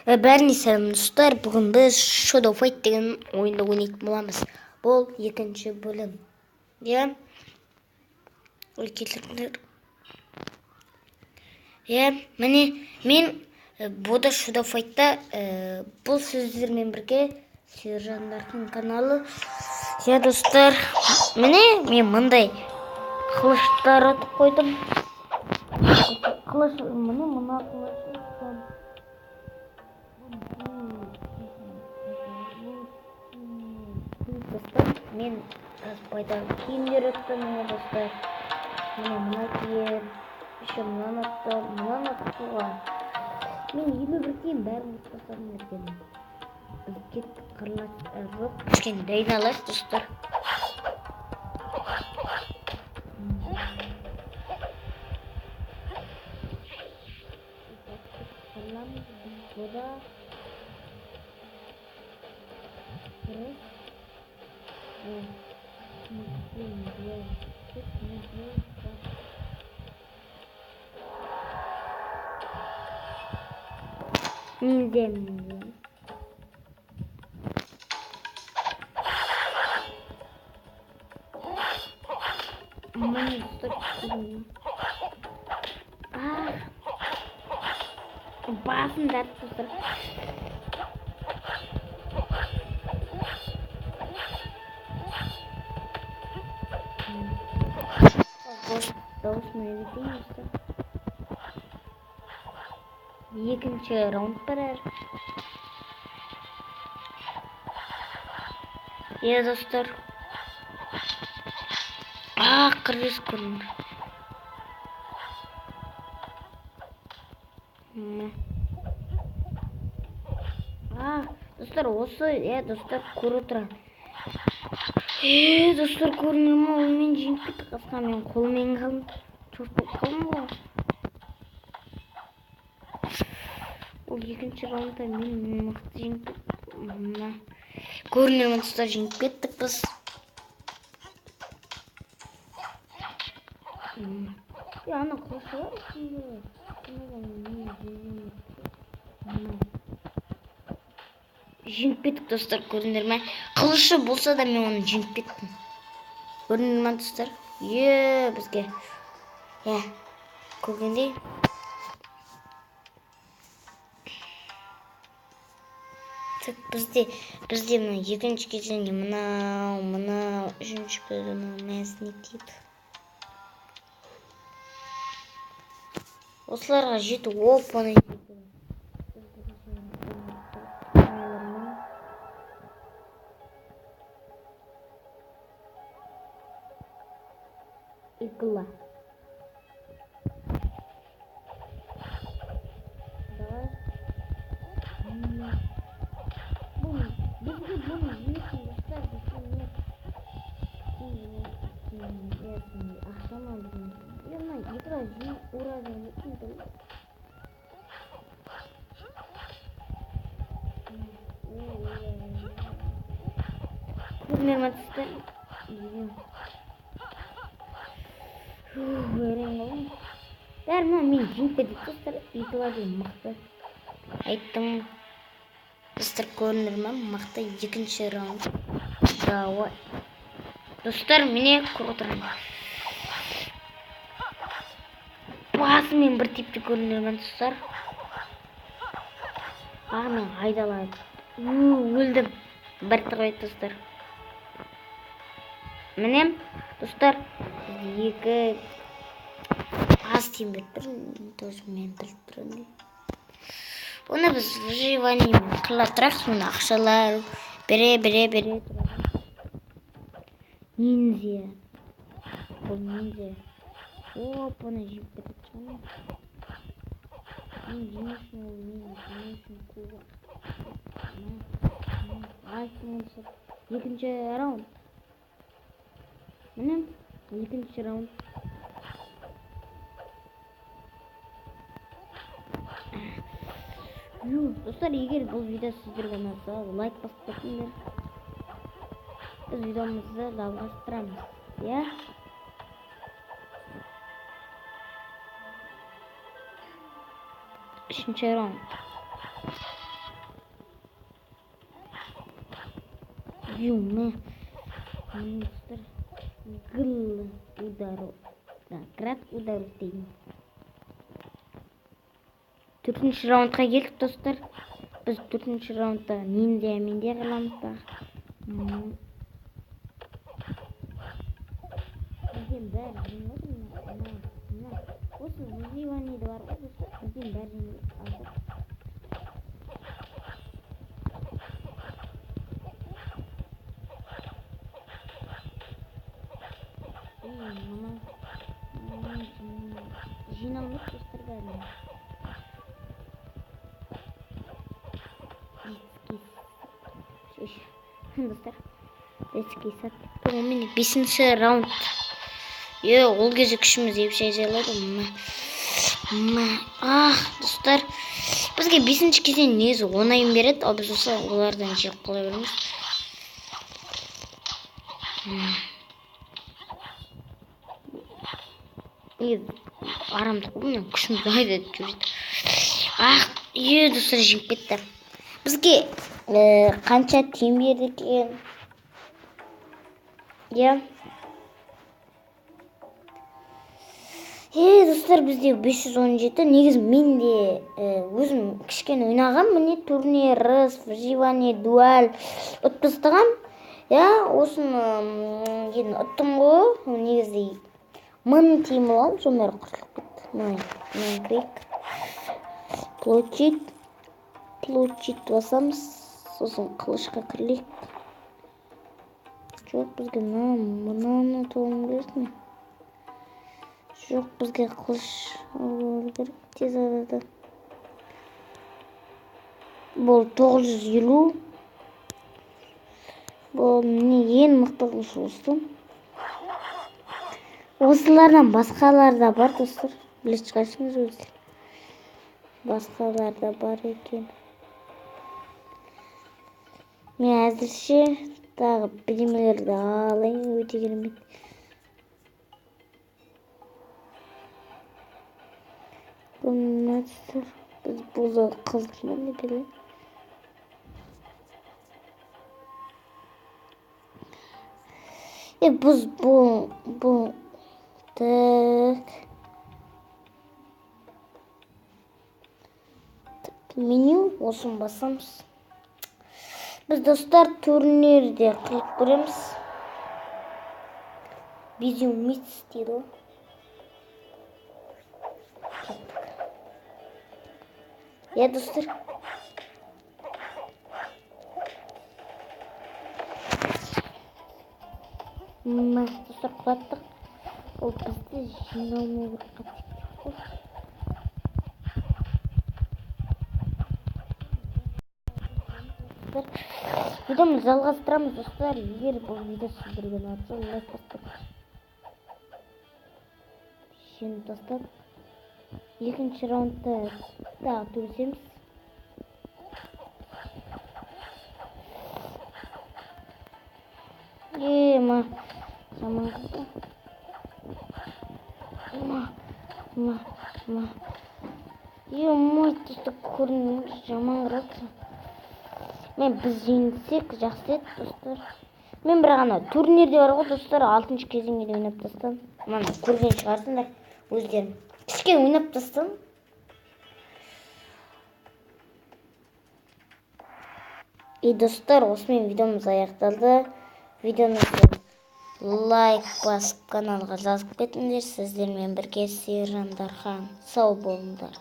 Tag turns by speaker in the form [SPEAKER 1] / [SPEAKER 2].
[SPEAKER 1] Бәріне сәлем достар. Бүгін біз Shadow Fight деген ойынды ойнайтын боламыз. Бұл екінші бөлім. Иә? Ой, келдіңдер. Иә, міне мен бұда Shadow Fight'та бұл сөздермен бірге Сержандардың каналы. Иә достар, міне мен мындай қылыштар атып қойдым. Қылыш, міне мына қылыш. Достар, мен пайдалы киімдер өттім, достар. Мына киім, еще мынаны ұттыға. Мен елі бір киім бәрін ұттасам ерген. Біз кеттік қырлат жоқ, кішкен дайналас, достар. Бұда Нидем. Басын да тұтыр. Дауысына өтейін. Екінші раунд барар. Е, достар. Қырғыз көрінді. Достар, осы, достар, көрі тұрады. Достар, көрінер ма? Ол мен жеңіп кетті қасқа, мен қолымен қалым. Чөп қалым ғой. Ол екінші раундта мен мықты жеңіп кеттім. Көрінер ма, достар, жеңіп кеттік біз. Ана қылышы бар ішінде. Жеңіп кеттік, достар, көрінер ме? Қылышы болса да мен оны жеңіп кеттім. Көрінер ме, достар? Бізге. Көргендей. Бізде мына екінші кезеңге мына үшінші бөлімі мәзіне дейді. Осыларға жету опаны жету. Игла. Давай. Мен жеңпеді достар, италады мықты. Айттым. Достар, көрінер ме? Мықты екінші раунд. Давай. Достар, міне құртырым. Басымен бір типті көрінер ме, достар? Мен айдалады. Өлдім. Бір тұрғайды, достар. Міне, достар, екі аз тем беттір, тоже мен біліп тұрады. Оны біз выживание қыла тұрақсыз, мұны ақшалар бере тұрады. Ниндзя. Бұл ниндзя. Оны жеп кетіп шығамын. Мен жемесін ол жемесін қуға. Екінші раунд. Міне, екінші раунд. Достар, егер бұл видео сіздерге ұнаса, лайк басып кетіңдер. Біз видеомызды жалғастырамыз. Иә? Үшінші раунд. Юма. Достар. Гыл удару. Да, град удару деймін. Төртінші раундқа келдік, достар. Біз төртінші раундта менде қаламыз да. Бізден бәрі жеңілді. Осы выживаниеде бар ғой, достар. Бізден бәрі жеңілді. Жиналмыз, достар, бәрі. Достар, детский сад. Бұл мені 5-ші раунд. Ол кезде күшіміз епше жайлады. Достар, бізге 5-ші кезең негізі оңайын береді, ал біз осы олардан жек қоя береміз. Арамдық бұл, мен күшіміз айдады жүреді. Достар, жеңіп кетті. Бізге қанша тем берді екен? Достар, бізде 517. Негізі мен де өзім кішкене ойнағам. Міне турнир, выживание, дуаль ұтпыстығам. Осыны кейін ұттым ғой. Негізі 1000 тем болған. Сондар құртылып кетті. Мен крик. Плочит басамыз. Сосын қылышқа кірлейік. Жоқ, бізге мұнаны толым бересің. Жоқ, бізге қылыш алу керек тез арада. Бұл 950. Бұл міне ең мықты қылыш осы. Осылардан басқаларда бар, достар. Біле шығарсыңыз өзі. Басқаларда бар екен. Мен әзірше тағы білімелерді алайын, өте керемет. Достар, біз бұлды қыздырман деп білем. Біз бұл так меню осын басамыз. Біз, достар, турнирде қылып көреміз. Безумец дейді ғой. Достар. Достар, құлаттық. Ол бізді жиналмай бір қатты. Видеомыз жалғастырамыз, достар. Егер бұл видео сіздерге ұнаса, лайк басып. Достар, екінші раундта тағы төбесеміз. Жаман қылды. Достар, көрініп жаман қырады. Біз жеңілсек жақсы еді, достар. Мен бір ғана турнирде бар ғой, достар, 6-шы кезеңде ойнап тастам. Мана көрген шығарсыңдар өздерім. Кішкене ойнап тастам. Достар, осымен видеомыз аяқталды. Видеоны лайк басып, каналға жазып кетіңдер. Сіздермен бірге Сержан Дархан. Сау болыңдар.